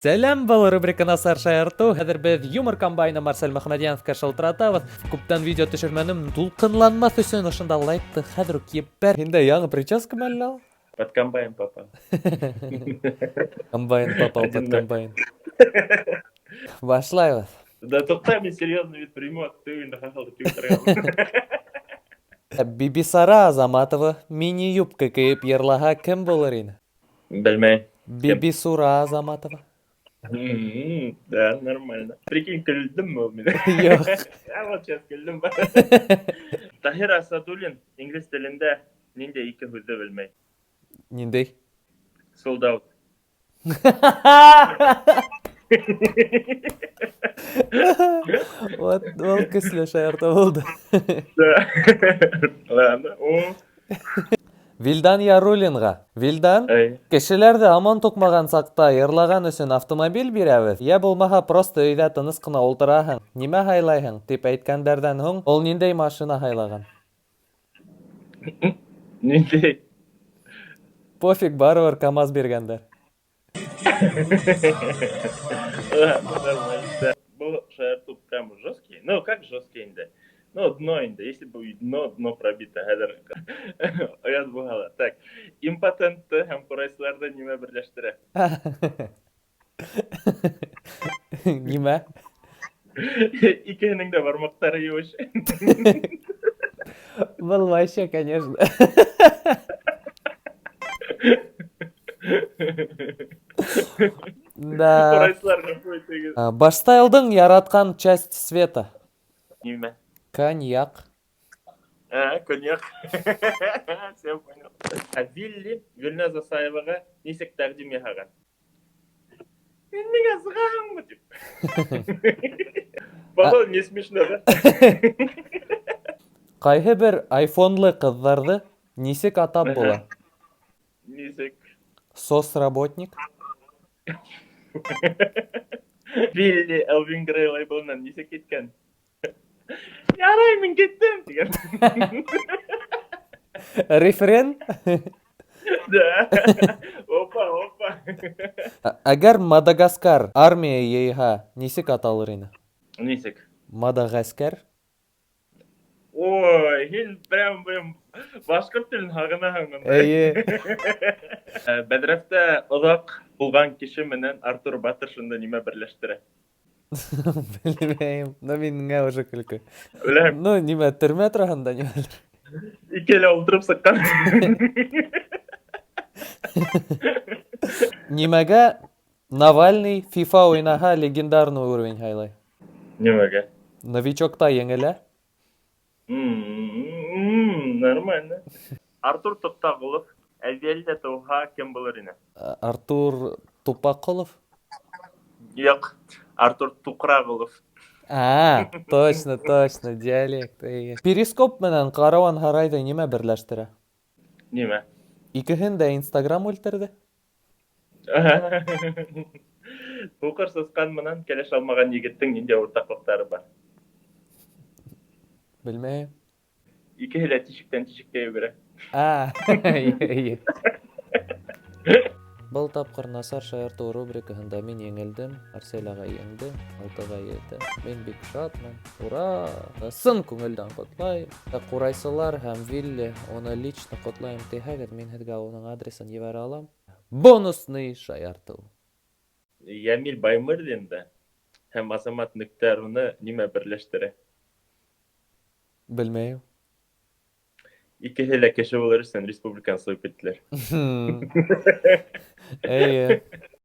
Сәлем, был рубриканы Сар шаярту. Хәзер без юмор комбайны Марсель Мөхәммәдияновка шылтыратабыз. Күптән видео төшермәнем, дулкынланмас өчен ошында лайкты хәзер үк еп бер. Инде яңа прическа мәллә ул? Под комбайн попал. Комбайн попал под Один комбайн. Башлайбыз. Да тукта, мен серьезный вид приму, ты инде хахалды түйттірген. Бибисара Азаматова мини-юбка киеп йырлаһа кем булыр инде? Белмей. Бибисура Азаматова. Да, нормально. Прикинь, күлдім ол мен. Юк. Вот сейчас күлдім ба. Тахир Асадуллин инглиз тілінде нинде екі сөзді білмей. Ниндей? Sold out. Вот, ол кисле шаярту булды. Да. Ладно. О. Вилдан Яруллинга. Вилдан, Ай. кешеләрде аман тукмаган сакта йырлаган өчен автомобиль бирәбез. Я булмаһа просто өйдә тыныс кына утыраһың. Нимә һайлайһың? Дип әйткәндәрдән һуң, ул ниндәй машина һайлаган? Нинде? Пофиг, барыбер КамАЗ биргәндәр. Ладно, нормально. Был шаярту прям жесткий. Ну, как жесткий инде? Ну, дно инде. Если бы дно пробито, хәзер. Оят булгала. Так, импотентты һәм курайсыларда нимә берләштерә? Нимә? Икеһенең дә бармактары юеш. Был вообще, конечно. Да. Курайсылар какой тегез. Баштайлдың яраткан часть света. Нимә? Коньяк. Коньяк. Все понял. Вилли Гөлназ Асаеваға нисек тәкъдим яһаган? Мин миңа сыгаһыңмы дип. Бабал не смешно, да? Кайһы бер айфонлы кызларҙы нисек атап була? Нисек? Соцработник. Вилли Элвин Грей лейблынан нисек киткән? Ярай, мин киттем дигән. Рефрен. Да. Опа. Әгәр Мадагаскар армия йыйһа, нисек аталыр ине? Нисек? Мадагаскар. Ой, һин прям башкорт телен һагынаһың. Әйе. Бәдрәфтә оҙаҡ булган кеше менән Артур Батыр шунда нимә берләштерә? Белмәйем. Но миңә уже көлкө. Үләм. Ну, нимә, төрмә тураһында нимәлер? Икеле ултырып сыҡҡан. Нимәгә Навальный FIFA уйнаһа легендарный уровень һайлай? Нимәгә? Новичокта еңелә? Нормально. Артур Тоҡтағолов әҙиәлдә тыуһа кем булыр ине? Артур Тупаҡолов? Юҡ, Артур Туҡрағолов. Точно, диалект. Перископ менән Каруан һарайҙы нимә берләштерә? Нимә? Икеһен дә Инстаграм үлтерҙе. Һуҡыр сысҡан менән кәләш алмаған егеттең ниндәй уртаҡлыҡтары бар? Белмәйем. Икеһе лә тишектән тишеккә йүгерә. Эйе. Был тапҡыр Насар шаяртыу рубрикаһында мин еңелдем, Арсель ағай еңде, 6-ға 7. Мин бик шатмын. Ура! Ысын күңелдән ҡотлайым. Ҡурайсылар һәм Вилли уны лично ҡотлайым тиһәгеҙ, мин һеҙгә уның адресын ебәрә алам. Бонусный шаяртыу. Йәмил Баймырҙин да һәм Азамат Нүктәр уны нимә берләштерә? Белмәйем. Икеһе лә кеше булыр өсөн республиканы сойоп киттеләр. Эйе.